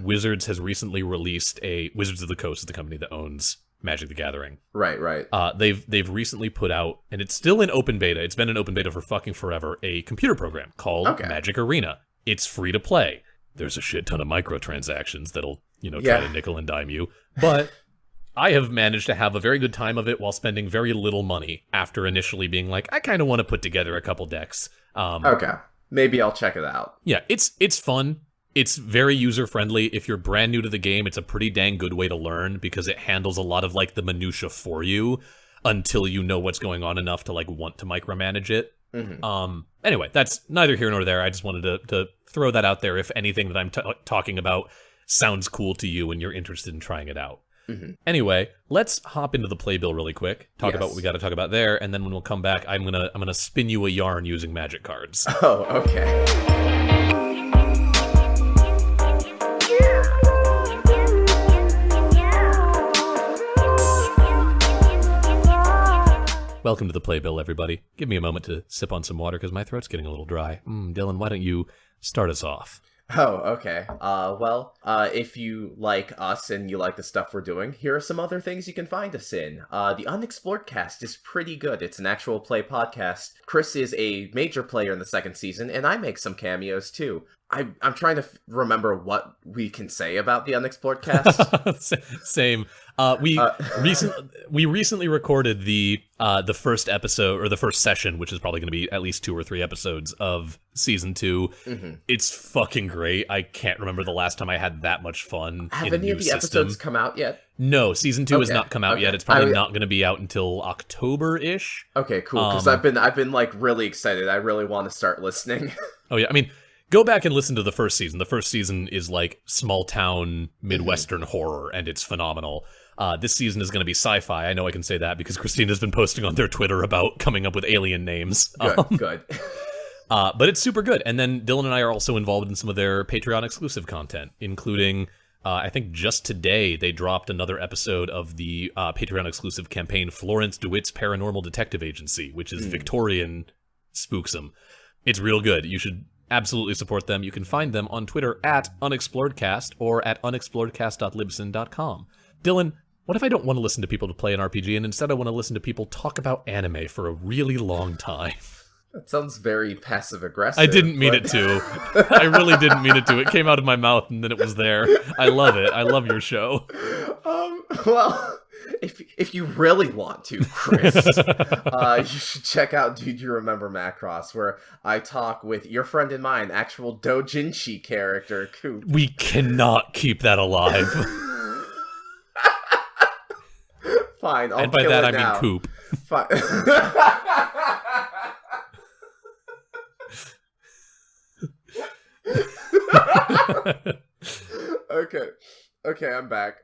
Wizards has recently released Wizards of the Coast is the company that owns Magic the Gathering. Right. They've recently put out, and it's still in open beta, it's been in open beta for fucking forever, a computer program called Magic Arena. It's free to play. There's a shit ton of microtransactions that'll, try to nickel and dime you. But I have managed to have a very good time of it while spending very little money after initially being like, I kind of want to put together a couple decks. Maybe I'll check it out. Yeah, it's fun. It's very user-friendly. If you're brand new to the game, it's a pretty dang good way to learn because it handles a lot of like the minutia for you until you know what's going on enough to like want to micromanage it. Anyway, that's neither here nor there. I just wanted to throw that out there if anything that I'm talking about sounds cool to you and you're interested in trying it out. Anyway, let's hop into the Playbill really quick. Talk about Yes. what we got to talk about there, and then when we'll come back, I'm gonna spin you a yarn using magic cards. Oh, okay. Welcome to the Playbill, everybody. Give me a moment to sip on some water because my throat's getting a little dry. Dylan, why don't you start us off? Oh, okay. If you like us and you like the stuff we're doing, here are some other things you can find us in. The Unexplored cast is pretty good. It's an actual play podcast. Chris is a major player in the second season, and I make some cameos too. I'm trying to remember what we can say about the Unexplored cast. Same. We recently recorded the first episode, or the first session, which is probably going to be at least 2 or 3 episodes of season 2. It's fucking great. I can't remember the last time I had that much fun. Have any of the episodes come out yet? No, season 2 has not come out yet. It's probably not going to be out until October-ish. Okay, cool. Because I've been like really excited. I really want to start listening. Oh yeah, I mean, go back and listen to the first season. The first season is like small town Midwestern horror, and it's phenomenal. This season is going to be sci-fi. I know I can say that because Christina's been posting on their Twitter about coming up with alien names. Good. But it's super good. And then Dylan and I are also involved in some of their Patreon exclusive content, including, I think just today, they dropped another episode of the Patreon exclusive campaign, Florence DeWitt's Paranormal Detective Agency, which is Victorian spooksome. It's real good. You should absolutely support them. You can find them on Twitter at unexploredcast or at unexploredcast.libsyn.com. Dylan, what if I don't want to listen to people to play an RPG, and instead I want to listen to people talk about anime for a really long time? That sounds very passive-aggressive. I didn't mean it to. I really didn't mean it to. It came out of my mouth, and then it was there. I love it. I love your show. Well, if you really want to, Chris, you should check out Dude You Remember Macross, where I talk with your friend and mine, actual doujinshi character, Coop. We cannot keep that alive. Fine, I'll and by kill that it I now. mean Coop. Fine. Okay, I'm back.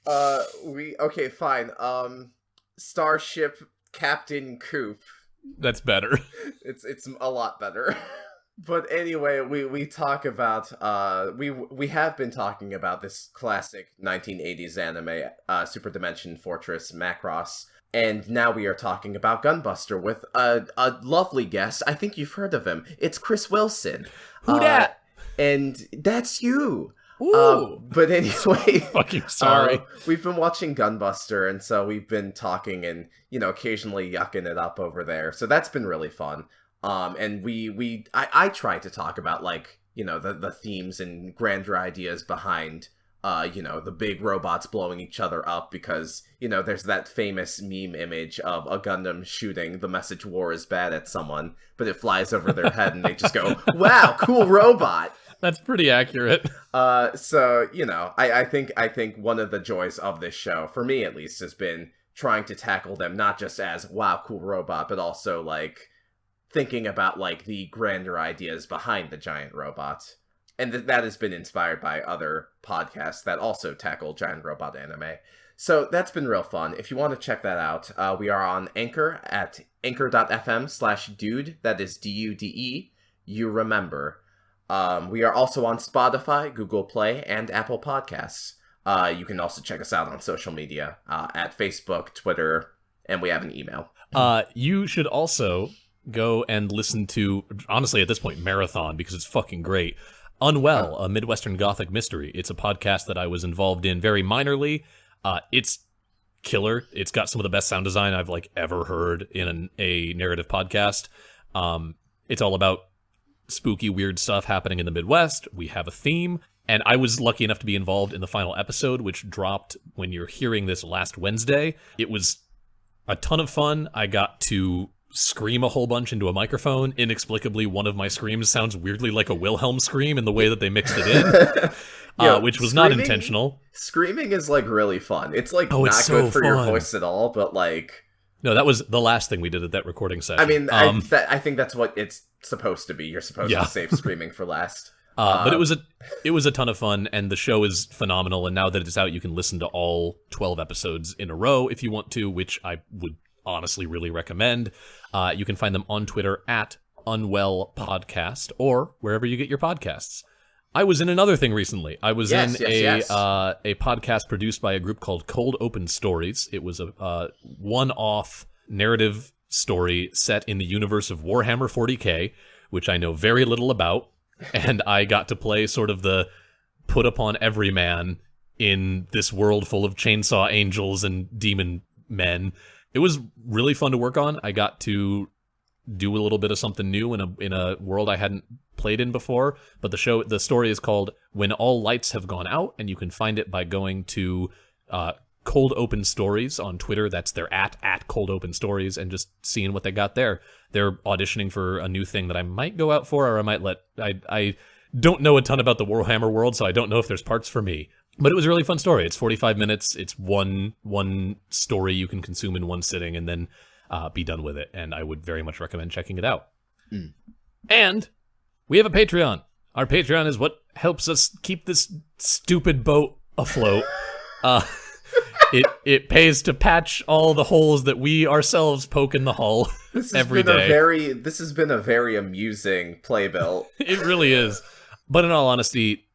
Okay, fine. Starship Captain Coop. That's better. It's a lot better. But anyway, we talk about we have been talking about this classic 1980s anime, Super Dimension Fortress Macross, and now we are talking about Gunbuster with a lovely guest. I think you've heard of him. It's Chris Wilson. Who dat? And that's you. Ooh. But anyway, Fucking sorry. We've been watching Gunbuster, and so we've been talking and, occasionally yucking it up over there. So that's been really fun. And I try to talk about, like, the themes and grander ideas behind, the big robots blowing each other up, because, there's that famous meme image of a Gundam shooting the message war is bad at someone, but it flies over their head and they just go, wow, cool robot. That's pretty accurate. So, I think one of the joys of this show, for me at least, has been trying to tackle them not just as, wow, cool robot, but also, like, thinking about, like, the grander ideas behind the giant robot. And that has been inspired by other podcasts that also tackle giant robot anime. So that's been real fun. If you want to check that out, we are on Anchor at anchor.fm/dude, that is DUDE, you remember. We are also on Spotify, Google Play, and Apple Podcasts. You can also check us out on social media, at Facebook, Twitter, and we have an email. You should also go and listen to, honestly, at this point, Marathon, because it's fucking great. Unwell, a Midwestern Gothic mystery. It's a podcast that I was involved in very minorly. It's killer. It's got some of the best sound design I've, like, ever heard in a narrative podcast. It's all about spooky, weird stuff happening in the Midwest. We have a theme, and I was lucky enough to be involved in the final episode, which dropped when you're hearing this last Wednesday. It was a ton of fun. I got to scream a whole bunch into a microphone. Inexplicably, one of my screams sounds weirdly like a Wilhelm scream in the way that they mixed it in, which was not intentional. Screaming is, like, really fun. It's, like, not so good for your fun. voice at all, but, like... No, that was the last thing we did at that recording session. I mean, I think that's what it's supposed to be. You're supposed to save screaming for last. But it was a ton of fun, and the show is phenomenal. And now that it's out, you can listen to all 12 episodes in a row if you want to, which I would honestly really recommend. You can find them on Twitter at Unwell Podcast or wherever you get your podcasts. I was in another thing recently. I was in a podcast produced by a group called Cold Open Stories. It was a one-off narrative story set in the universe of Warhammer 40k, which I know very little about, and I got to play sort of the put upon everyman in this world full of chainsaw angels and demon men. It was really fun to work on. I got to do a little bit of something new in a world I hadn't played in before, but the story is called When All Lights Have Gone Out, and you can find it by going to Cold Open Stories on Twitter. That's their at Cold Open Stories, and just seeing what they got there. They're auditioning for a new thing that I might go out for, or I might I don't know a ton about the Warhammer world, so I don't know if there's parts for me. But it was a really fun story. It's 45 minutes. It's one story you can consume in one sitting and then be done with it. And I would very much recommend checking it out. Mm. And we have a Patreon. Our Patreon is what helps us keep this stupid boat afloat. It pays to patch all the holes that we ourselves poke in the hull every day. This has been a very amusing playbill. It really is. But in all honesty,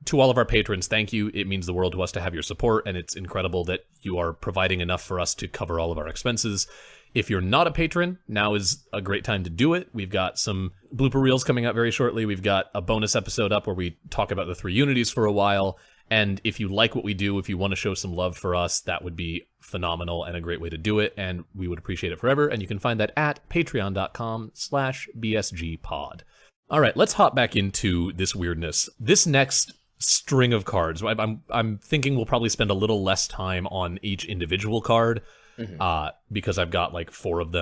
to all of our patrons, thank you. It means the world to us to have your support, and it's incredible that you are providing enough for us to cover all of our expenses. If you're not a patron, now is a great time to do it. We've got some blooper reels coming out very shortly. We've got a bonus episode up where we talk about the 3 unities for a while. And if you like what we do, if you want to show some love for us, that would be phenomenal and a great way to do it. And we would appreciate it forever. And you can find that at patreon.com/BSGpod. All right, let's hop back into this weirdness. This next string of cards, I'm thinking we'll probably spend a little less time on each individual card, because I've got like 5 of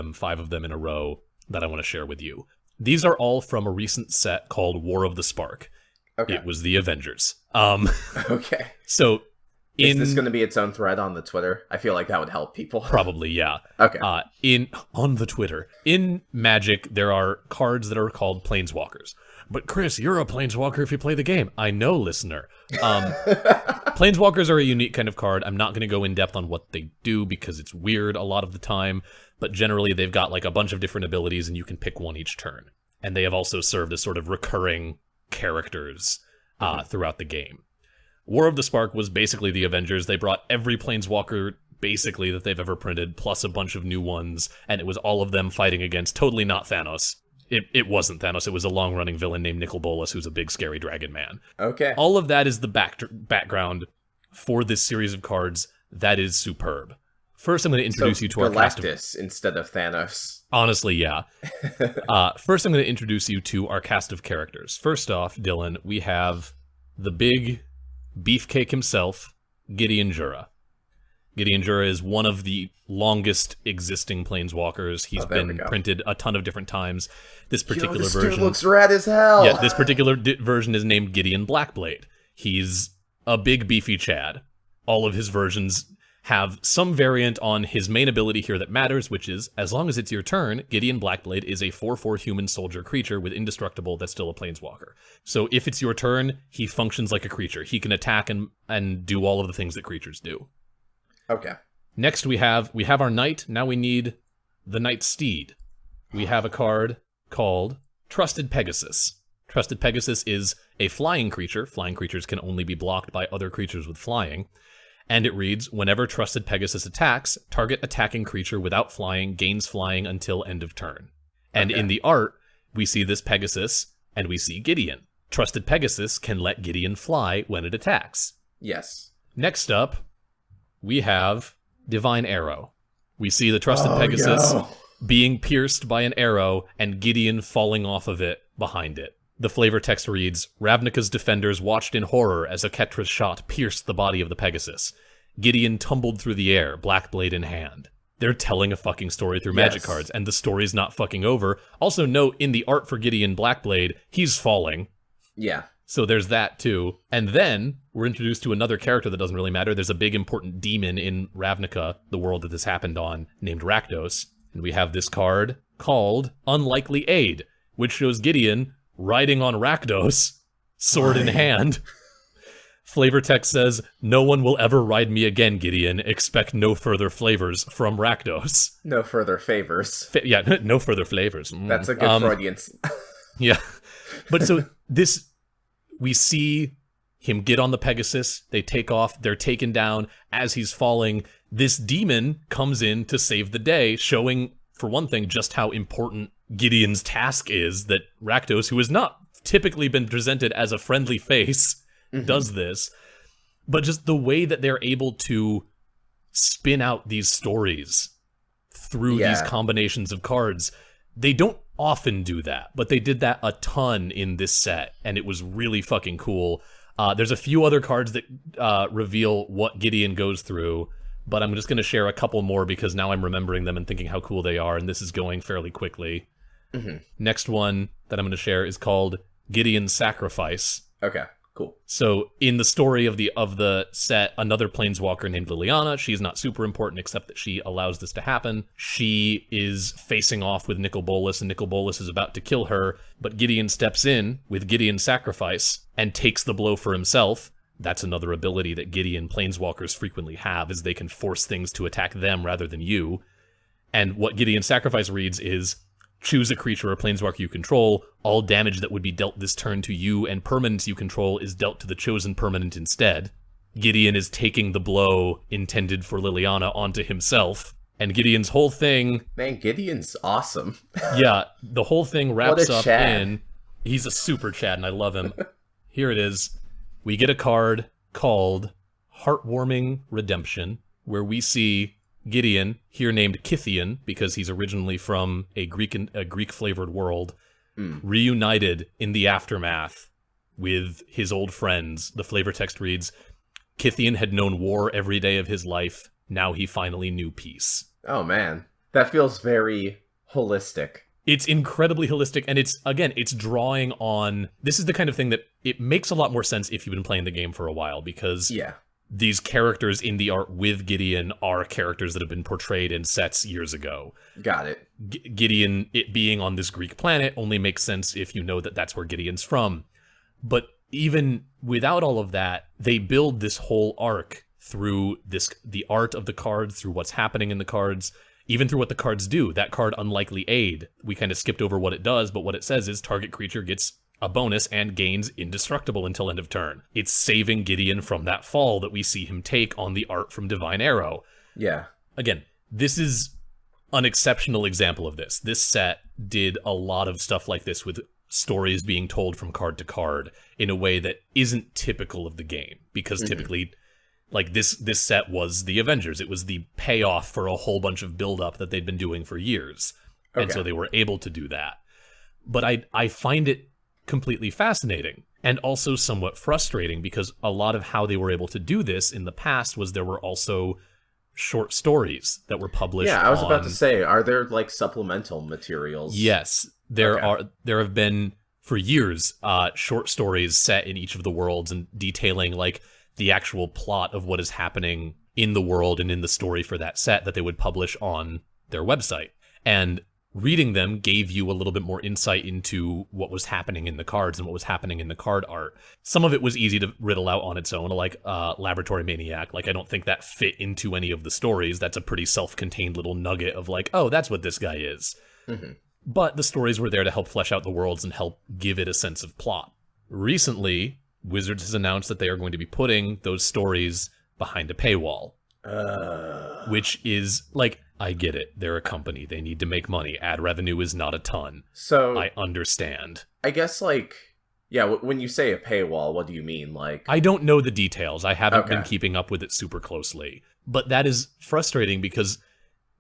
them in a row that I want to share with you. These are all from a recent set called War of the Spark. Okay. It was the Avengers. Okay. So, is this going to be its own thread on the Twitter? I feel like that would help people. Probably, yeah. Okay. On the Twitter, in Magic, there are cards that are called Planeswalkers. But Chris, you're a Planeswalker if you play the game. I know, listener. Planeswalkers are a unique kind of card. I'm not going to go in depth on what they do because it's weird a lot of the time. But generally, they've got like a bunch of different abilities, and you can pick one each turn. And they have also served as sort of recurring characters throughout the game. War of the Spark was basically the Avengers. They brought every Planeswalker basically that they've ever printed, plus a bunch of new ones, and it was all of them fighting against totally not Thanos. It wasn't Thanos. It was a long-running villain named Nicol Bolas, who's a big, scary dragon man. Okay. All of that is the background for this series of cards that is superb. First, I'm going to introduce you to our cast of... Galactus instead of Thanos. Honestly, yeah. First, I'm going to introduce you to our cast of characters. First off, Dylan, we have the big beefcake himself, Gideon Jura. Gideon Jura is one of the longest existing Planeswalkers. He's been printed a ton of different times. This particular version... Dude looks rad as hell! Yeah, this particular version is named Gideon Blackblade. He's a big beefy Chad. All of his versions have some variant on his main ability here that matters, which is, as long as it's your turn, Gideon Blackblade is a 4/4 human soldier creature with indestructible that's still a Planeswalker. So if it's your turn, he functions like a creature. He can attack and do all of the things that creatures do. Okay. Next we have our knight. Now we need the knight steed. We have a card called Trusted Pegasus. Trusted Pegasus is a flying creature. Flying creatures can only be blocked by other creatures with flying. And it reads, whenever Trusted Pegasus attacks, target attacking creature without flying gains flying until end of turn. And in the art, we see this Pegasus, and we see Gideon. Trusted Pegasus can let Gideon fly when it attacks. Yes. Next up, we have Divine Arrow. We see the Trusted Pegasus being pierced by an arrow, and Gideon falling off of it behind it. The flavor text reads, Ravnica's defenders watched in horror as a Ketra's shot pierced the body of the Pegasus. Gideon tumbled through the air, Blackblade in hand. They're telling a fucking story through Magic cards, and the story's not fucking over. Also note, in the art for Gideon Blackblade, he's falling. Yeah. So there's that too. And then we're introduced to another character that doesn't really matter. There's a big important demon in Ravnica, the world that this happened on, named Rakdos. And we have this card called Unlikely Aid, which shows Gideon riding on Rakdos, sword in hand. Flavor text says, "No one will ever ride me again, Gideon. Expect no further flavors from Rakdos." No further favors. Yeah, no further flavors. That's a good Freudian. Yeah. But so this, we see him get on the Pegasus, they take off, they're taken down. As he's falling, this demon comes in to save the day, showing, for one thing, just how important Gideon's task is, that Rakdos, who has not typically been presented as a friendly face, does this. But just the way that they're able to spin out these stories through these combinations of cards, they don't often do that, but they did that a ton in this set, and it was really fucking cool. There's a few other cards that reveal what Gideon goes through, but I'm just going to share a couple more because now I'm remembering them and thinking how cool they are, and this is going fairly quickly. Next one that I'm going to share is called Gideon's Sacrifice. Okay, cool. So in the story of the set, another planeswalker named Liliana, she's not super important except that she allows this to happen. She is facing off with Nicol Bolas, and Nicol Bolas is about to kill her, but Gideon steps in with Gideon's Sacrifice and takes the blow for himself. That's another ability that Gideon planeswalkers frequently have, is they can force things to attack them rather than you. And what Gideon's Sacrifice reads is, choose a creature or planeswalker you control. All damage that would be dealt this turn to you and permanents you control is dealt to the chosen permanent instead. Gideon is taking the blow intended for Liliana onto himself. And Gideon's whole thing... Man, Gideon's awesome. Yeah, the whole thing wraps up Chad. in... He's a super Chad, and I love him. Here it is. We get a card called Heartwarming Redemption, where we see Gideon, here named Kithian, because he's originally from a Greek-flavored world, reunited in the aftermath with his old friends. The flavor text reads, Kithian had known war every day of his life. Now he finally knew peace. Oh, man. That feels very holistic. It's incredibly holistic, and it's drawing on... This is the kind of thing that it makes a lot more sense if you've been playing the game for a while, because... Yeah. These characters in the art with Gideon are characters that have been portrayed in sets years ago. Got it. Gideon, it being on this Greek planet, only makes sense if you know that that's where Gideon's from. But even without all of that, they build this whole arc through the art of the cards, through what's happening in the cards, even through what the cards do. That card, Unlikely Aid, we kind of skipped over what it does, but what it says is target creature gets a bonus and gains indestructible until end of turn. It's saving Gideon from that fall that we see him take on the art from Divine Arrow. Yeah. Again, this is an exceptional example of this. This set did a lot of stuff like this with stories being told from card to card in a way that isn't typical of the game, because typically, like this set was the Avengers. It was the payoff for a whole bunch of build-up that they'd been doing for years. And so they were able to do that. But I find it completely fascinating and also somewhat frustrating, because a lot of how they were able to do this in the past was there were also short stories that were published. Yeah, I was about to say, are there like supplemental materials? Yes, there have been for years short stories set in each of the worlds and detailing like the actual plot of what is happening in the world and in the story for that set that they would publish on their website. And reading them gave you a little bit more insight into what was happening in the cards and what was happening in the card art. Some of it was easy to riddle out on its own, like Laboratory Maniac. Like, I don't think that fit into any of the stories. That's a pretty self-contained little nugget of like, oh, that's what this guy is. But the stories were there to help flesh out the worlds and help give it a sense of plot. Recently, Wizards has announced that they are going to be putting those stories behind a paywall. Which is, like, I get it. They're a company. They need to make money. Ad revenue is not a ton. So I understand. I guess, like, yeah, when you say a paywall, what do you mean? Like, I don't know the details. I haven't been keeping up with it super closely. But that is frustrating because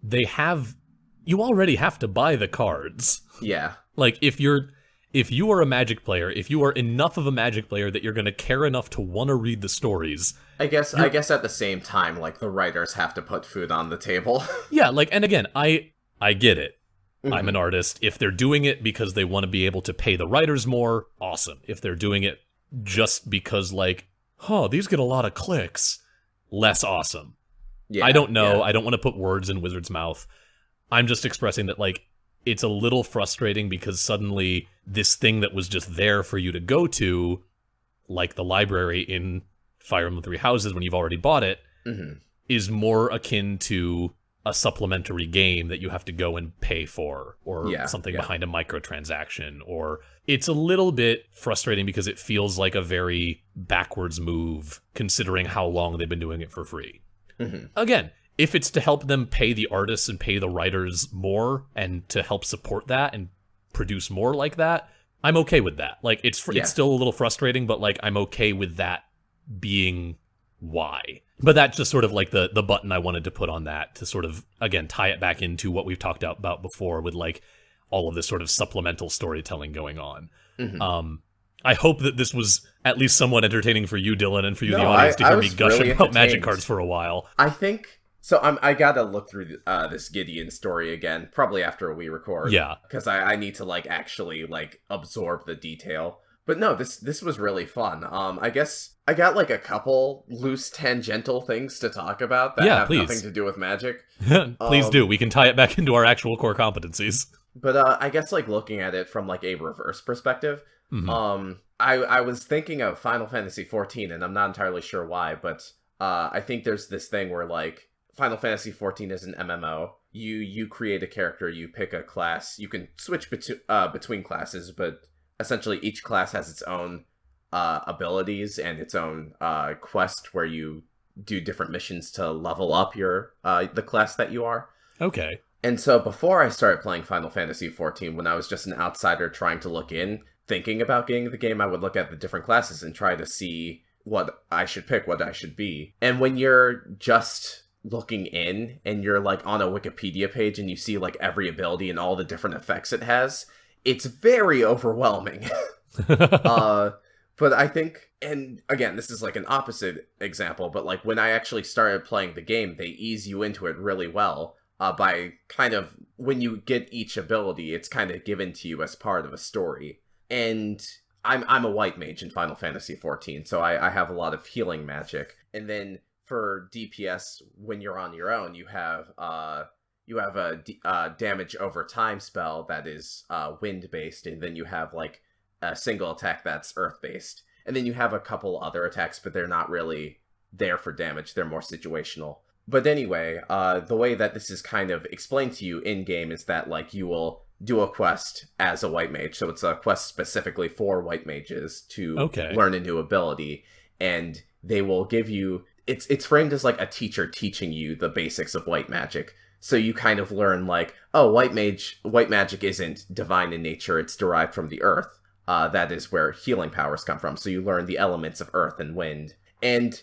you already have to buy the cards. Yeah. Like, if you are a Magic player, if you are enough of a Magic player that you're going to care enough to want to read the stories... I guess at the same time, like, the writers have to put food on the table. Yeah, like, and again, I get it. I'm an artist. If they're doing it because they want to be able to pay the writers more, awesome. If they're doing it just because, like, these get a lot of clicks, less awesome. Yeah, I don't know. Yeah. I don't want to put words in Wizard's mouth. I'm just expressing that, like, it's a little frustrating because suddenly this thing that was just there for you to go to like the library in Fire Emblem Three Houses when you've already bought it, is more akin to a supplementary game that you have to go and pay for, or something behind a microtransaction, or it's a little bit frustrating because it feels like a very backwards move considering how long they've been doing it for free. Again, if it's to help them pay the artists and pay the writers more and to help support that and produce more like that, I'm okay with that. Like, it's still a little frustrating, but like I'm okay with that being why. But that's just sort of like the button I wanted to put on that to sort of, again, tie it back into what we've talked about before with like all of this sort of supplemental storytelling going on. I hope that this was at least somewhat entertaining for you, Dylan, and for you, the audience, to hear me gush really about Magic cards for a while. I think so. I gotta look through this Gideon story again, probably after we record. Yeah, because I need to like actually like absorb the detail. But no, this was really fun. I guess I got like a couple loose tangential things to talk about that have nothing to do with Magic. Please do. We can tie it back into our actual core competencies. But I guess like looking at it from like a reverse perspective, I was thinking of Final Fantasy XIV, and I'm not entirely sure why, but I think there's this thing where like Final Fantasy XIV is an MMO. You create a character, you pick a class, you can switch between classes, but essentially each class has its own abilities and its own quest where you do different missions to level up your the class that you are. Okay. And so before I started playing Final Fantasy XIV, when I was just an outsider trying to look in, thinking about getting the game, I would look at the different classes and try to see what I should pick, what I should be. And when you're just looking in and you're like on a Wikipedia page and you see like every ability and all the different effects it has, it's very overwhelming. But I think, and again, this is like an opposite example, but like when I actually started playing the game, they ease you into it really well. By kind of, when you get each ability, it's kind of given to you as part of a story. And I'm a white mage in Final Fantasy XIV, so I have a lot of healing magic. And then for DPS, when you're on your own, you have a damage over time spell that is wind based, and then you have like a single attack that's earth based, and then you have a couple other attacks, but they're not really there for damage; they're more situational. But anyway, the way that this is kind of explained to you in game is that like you will do a quest as a white mage, so it's a quest specifically for white mages to learn a new ability, and they will give you. It's framed as like a teacher teaching you the basics of white magic. So you kind of learn like, oh, white magic isn't divine in nature; it's derived from the earth. That is where healing powers come from. So you learn the elements of earth and wind, and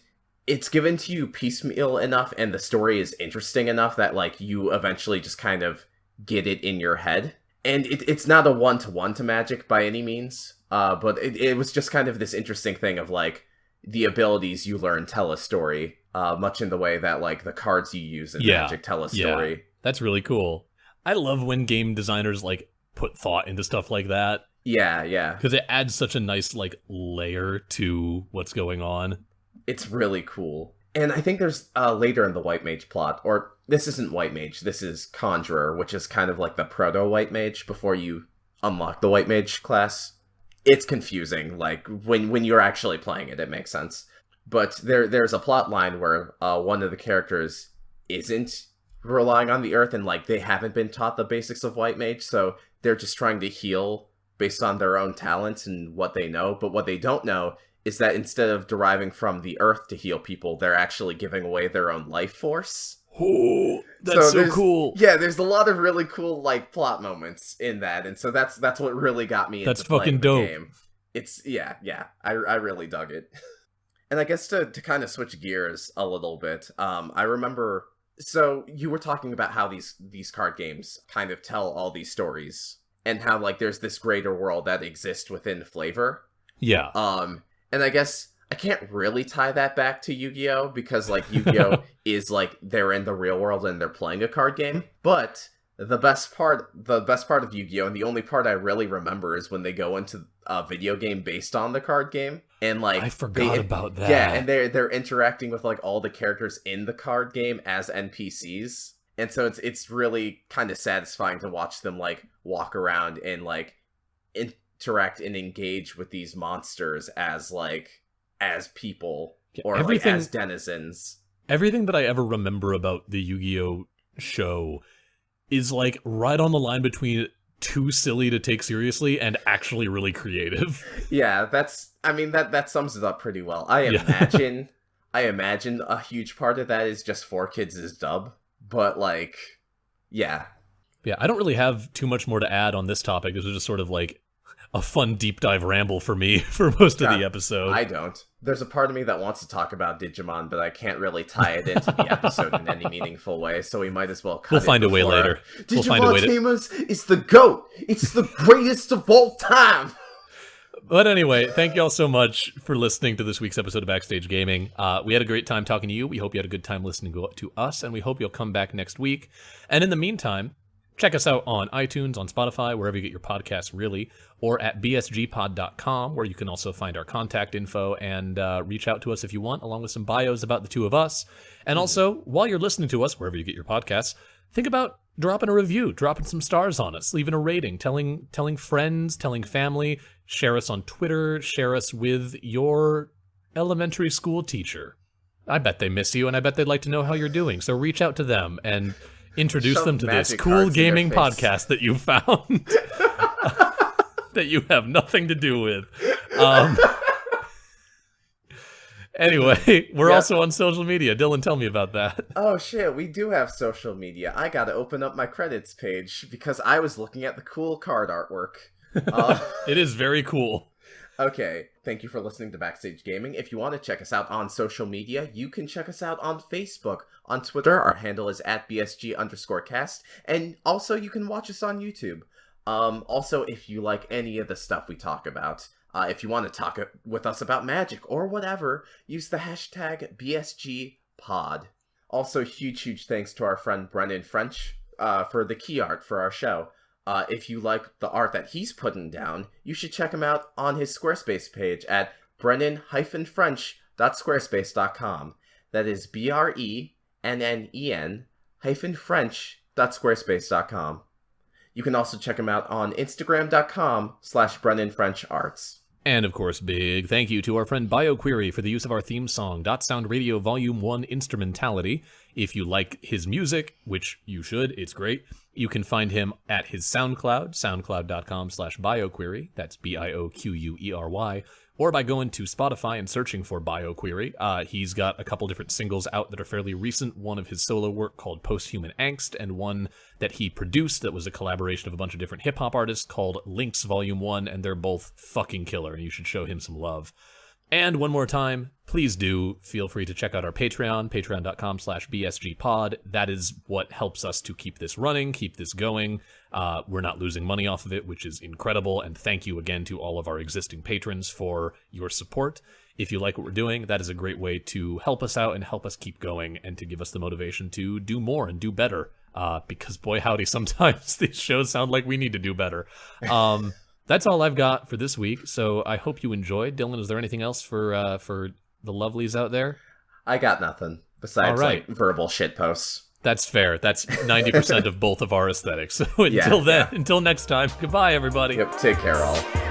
it's given to you piecemeal enough, and the story is interesting enough that like you eventually just kind of get it in your head. And it's not a one-to-one to Magic by any means, but it was just kind of this interesting thing of like the abilities you learn tell a story, much in the way that like the cards you use in Magic tell a story. Yeah. That's really cool. I love when game designers like put thought into stuff like that. Yeah. Because it adds such a nice like layer to what's going on. It's really cool. And I think there's later in the White Mage plot, or this isn't White Mage, this is Conjurer, which is kind of like the proto-White Mage before you unlock the White Mage class. It's confusing, like, when you're actually playing it, it makes sense. But there's a plot line where one of the characters isn't relying on the earth, and, like, they haven't been taught the basics of White Mage, so they're just trying to heal based on their own talents and what they know. But what they don't know is that instead of deriving from the earth to heal people, they're actually giving away their own life force. Oh, that's so cool. Yeah, there's a lot of really cool like plot moments in that, and so that's what really got me into playing the game. It's I really dug it. And I guess to kind of switch gears a little bit, I remember, so you were talking about how these card games kind of tell all these stories, and how like there's this greater world that exists within flavor. Yeah. And I guess I can't really tie that back to Yu-Gi-Oh! Because, like, Yu-Gi-Oh! Is, like, they're in the real world and they're playing a card game. But the best part of Yu-Gi-Oh! And the only part I really remember is when they go into a video game based on the card game. And, like... I forgot about that. Yeah, and they're interacting with, like, all the characters in the card game as NPCs. And so it's really kind of satisfying to watch them, like, walk around and, like... interact and engage with these monsters as people or everything, as denizens. Everything that I ever remember about the Yu-Gi-Oh show is right on the line between too silly to take seriously and actually really creative. Yeah, that sums it up pretty well. I imagine a huge part of that is just 4Kids' dub, but yeah. Yeah, I don't really have too much more to add on this topic. This was just sort of a fun deep dive ramble for me for most of the episode. I don't. There's a part of me that wants to talk about Digimon, but I can't really tie it into the episode in any meaningful way, so we might as well cut We'll find a way later. Digimon Tamers is the GOAT! It's the greatest of all time! But anyway, thank you all so much for listening to this week's episode of Backstage Gaming. We had a great time talking to you. We hope you had a good time listening to us, and we hope you'll come back next week. And in the meantime, check us out on iTunes, on Spotify, wherever you get your podcasts, really, or at bsgpod.com, where you can also find our contact info and reach out to us if you want, along with some bios about the two of us. And also, while you're listening to us, wherever you get your podcasts, think about dropping a review, dropping some stars on us, leaving a rating, telling friends, telling family, share us on Twitter, share us with your elementary school teacher. I bet they miss you, and I bet they'd like to know how you're doing, so reach out to them and introduce them to this cool gaming podcast that you found that you have nothing to do with. Anyway, we're also on social media. Dylan, tell me about that. Oh shit, we do have social media. I gotta open up my credits page because I was looking at the cool card artwork. It is very cool. Okay, thank you for listening to Backstage Gaming. If you want to check us out on social media, you can check us out on Facebook. On Twitter, our handle is at @BSG_cast. And also, you can watch us on YouTube. Also, if you like any of the stuff we talk about, if you want to talk with us about Magic or whatever, use the hashtag BSGPod. Also, huge thanks to our friend Brennan French for the key art for our show. If you like the art that he's putting down, you should check him out on his Squarespace page at brennan-french.squarespace.com. That is BRENNEN-French.squarespace.com. You can also check him out on Instagram.com/BrennanFrenchArts. And of course, big thank you to our friend BioQuery for the use of our theme song, Sound Radio Volume 1 Instrumentality. If you like his music, which you should, it's great, you can find him at his SoundCloud, soundcloud.com/BioQuery, that's BIOQUERY, or by going to Spotify and searching for BioQuery. He's got a couple different singles out that are fairly recent, one of his solo work called Posthuman Angst, and one that he produced that was a collaboration of a bunch of different hip-hop artists called Links Volume 1, and they're both fucking killer, and you should show him some love. And one more time, please do feel free to check out our Patreon, patreon.com/BSGpod. That is what helps us to keep this running, keep this going. We're not losing money off of it, which is incredible, and thank you again to all of our existing patrons for your support. If you like what we're doing, that is a great way to help us out and help us keep going and to give us the motivation to do more and do better, because boy howdy, sometimes these shows sound like we need to do better. That's all I've got for this week, so I hope you enjoyed. Dylan, is there anything else for the lovelies out there? I got nothing, besides verbal shitposts. That's fair. That's 90% of both of our aesthetics. So until next time, goodbye, everybody. Yep, take care, all.